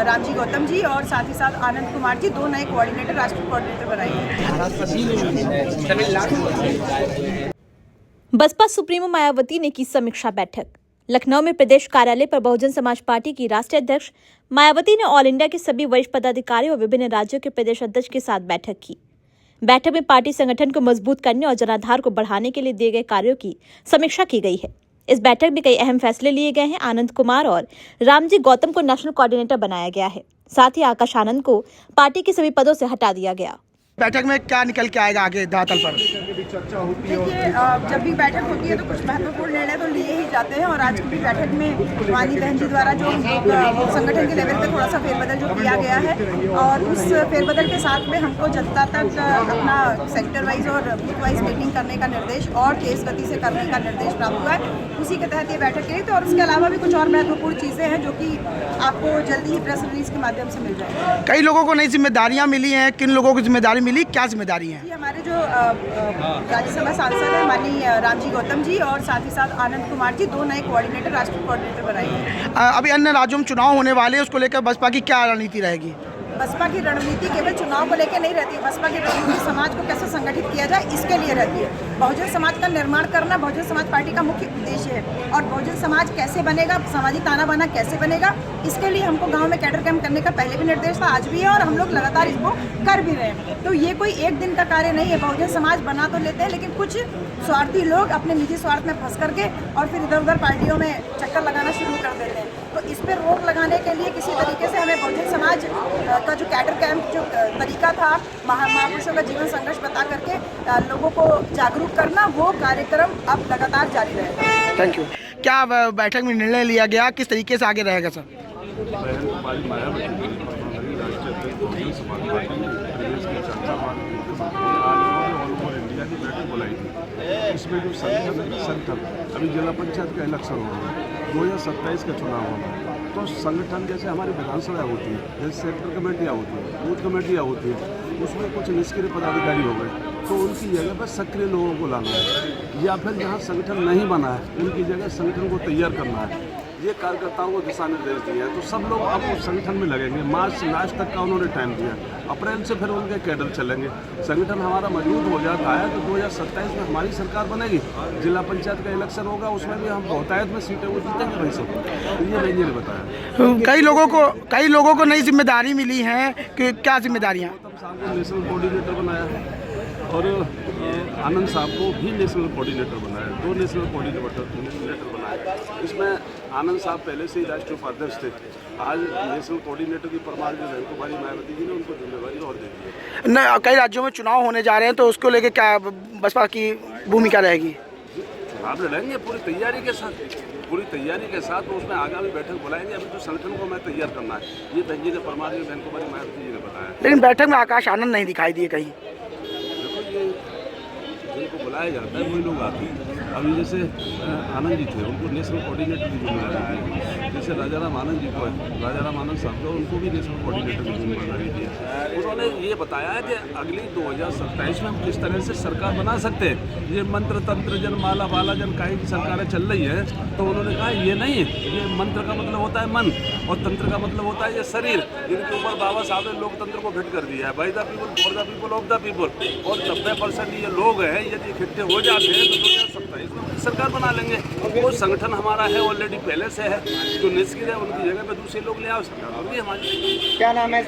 रामजी गौतम जी और साथ ही साथ आनंद कुमार जी, 2 नए कोऑर्डिनेटर, राष्ट्रीय कोऑर्डिनेटर बनाए हैं। बसपा सुप्रीमो मायावती ने की समीक्षा बैठक। लखनऊ में प्रदेश कार्यालय पर बहुजन समाज पार्टी की राष्ट्रीय अध्यक्ष मायावती ने ऑल इंडिया के सभी वरिष्ठ पदाधिकारियों और विभिन्न राज्यों के प्रदेश अध्यक्ष के साथ बैठक की। बैठक में पार्टी संगठन को मजबूत करने और जनाधार को बढ़ाने के लिए दिए गए कार्यों की समीक्षा की गई है। इस बैठक में कई अहम फैसले लिए गए हैं। आनंद कुमार और रामजी गौतम को नेशनल कोऑर्डिनेटर बनाया गया है। साथ ही आकाश आनंद को पार्टी के सभी पदों से हटा दिया गया। बैठक में क्या निकल के आएगा आगे धरातल पर? देखिए, जब भी बैठक होती है तो कुछ महत्वपूर्ण निर्णय तो लिए ही जाते हैं और आज की भी बैठक में वानी बहन जी द्वारा जो संगठन के लेवल पे थोड़ा सा फेरबदल जो किया गया है और उस फेरबदल के साथ में हमको जनता तक अपना सेक्टर वाइज और बूथ वाइज मीटिंग करने का निर्देश और तेज गति से करने का निर्देश प्राप्त हुआ है। उसी के तहत ये बैठक की। तो और उसके अलावा भी कुछ और महत्वपूर्ण चीज़ें हैं जो कि आपको जल्दी ही प्रेस रिलीज के माध्यम से मिल जाएगी। कई लोगों को नई जिम्मेदारियां मिली हैं, किन लोगों को जिम्मेदारी मिली, क्या जिम्मेदारी है? हमारे जो राज्यसभा सांसद हैं माननीय रामजी गौतम जी और साथ ही साथ आनंद कुमार जी, 2 नए कोऑर्डिनेटर, राष्ट्रीय कोऑर्डिनेटर बनाए हैं। अभी अन्य राज्यों में चुनाव होने वाले हैं, उसको लेकर बसपा की क्या रणनीति रहेगी? बसपा की रणनीति केवल चुनाव को लेकर नहीं रहती है। बसपा की रणनीति समाज को कैसे संगठित किया जाए इसके लिए रहती है। बहुजन समाज का निर्माण करना बहुजन समाज पार्टी का मुख्य उद्देश्य है और बहुजन समाज कैसे बनेगा, सामाजिक ताना बाना कैसे बनेगा, इसके लिए हमको गांव में कैडर कैंप करने का पहले भी निर्देश था, आज भी है और हम लोग लगातार इसको कर भी रहे हैं। तो ये कोई एक दिन का कार्य नहीं है। बहुजन समाज बना तो लेते हैं लेकिन कुछ स्वार्थी लोग अपने निजी स्वार्थ में फंस करके और फिर इधर उधर पार्टियों में चक्कर लगाना शुरू कर देते हैं। तो इस पर रोक लगाने के लिए किसी तरीके से हमें बहुजन समाज का जो कैडर कैंप जो तरीका था, महापुरुषों का जीवन संघर्ष बता करके लोगों को जागरूक करना, वो कार्यक्रम अब लगातार जारी रहेगा। Thank you. क्या बैठक में निर्णय लिया गया, किस तरीके से आगे रहेगा सर? इसमें जो संगठन अभी जिला पंचायत का इलेक्शन होगा, 2027 का चुनाव होगा, तो संगठन जैसे हमारी विधानसभा होती है, जैसे सेक्टर कमेटियाँ होती हैं, बूथ कमेटियाँ होती हैं, उसमें कुछ निष्क्रिय पदाधिकारी हो गए तो उनकी जगह पर सक्रिय लोगों को लाना है या फिर जहाँ संगठन नहीं बना है उनकी जगह संगठन को तैयार करना है। ये कार्यकर्ताओं को दिशा निर्देश दिया है। तो सब लोग अब उस संगठन में लगेंगे। मार्च से लास्ट तक का उन्होंने टाइम दिया, अप्रैल से फिर उनके कैडर चलेंगे। संगठन हमारा मजबूत हो जाता है तो 2027 में हमारी सरकार बनेगी। जिला पंचायत का इलेक्शन होगा, उसमें भी हम बहुतायत में सीटें वो जीतेंगे भाई सब। तो ये मैंने बताया। कई लोगों को नई जिम्मेदारी मिली है कि क्या जिम्मेदारियाँ? साहब को नेशनल कोऑर्डिनेटर बनाया और आनंद साहब को भी नेशनल कोऑर्डिनेटर बनाया, 2 नेशनल कोऑर्डिनेटर बनाए। इसमें आनंद साहब पहले से ही राष्ट्रीय उपाध्यक्ष थे। आज नेशनल कोऑर्डिनेटर की परमार जो है कुमारी मायावती जी ने उनको जिम्मेदारी और दे दी है। कई राज्यों में चुनाव होने जा रहे हैं तो उसको लेकर क्या बसपा की भूमिका रहेगी? चुनाव लड़ेंगे पूरी तैयारी के साथ, तो उसमें आगामी बैठक बुलाएंगे। अभी तो संगठन को मैं तैयार करना है, ये बहन जी ने परमार जी बहन कुमारी मायावती जी ने बताया। लेकिन बैठक में आकाश आनंद नहीं दिखाई दिए कहीं। जिनको बुलाया जाता है वही लोग आते हैं। अभी जैसे आनंद जी थे, उनको नेशनल कोऑर्डिनेटर की जिम्मेदारी दी है। जैसे राजाराम आनंद जी को है, राजाराम आनंद साहब को, उनको भी नेशनल कोऑर्डिनेटर की जिम्मेदारी दी है। उन्होंने ये बताया है कि अगली 2027 में हम किस तरह से सरकार बना सकते हैं। ये मंत्र तंत्र जन माला वाला जन काहे की सरकारें चल रही है, तो उन्होंने कहा ये नहीं है। ये मंत्र का मतलब होता है मन और तंत्र का मतलब होता है ये शरीर। इनके ऊपर बाबा साहब ने लोकतंत्र को फिट कर दिया है, by the people for the people of the people. और 90% ये लोग हैं, यदि इकट्ठे हो जाते हैं तो 2027 में सरकार बना लेंगे। वो संगठन हमारा है ऑलरेडी पहले से है, जो निष्क्रिय है उनकी जगह पे दूसरे लोग ले आओ, सरकार होगी हमारी। क्या नाम है?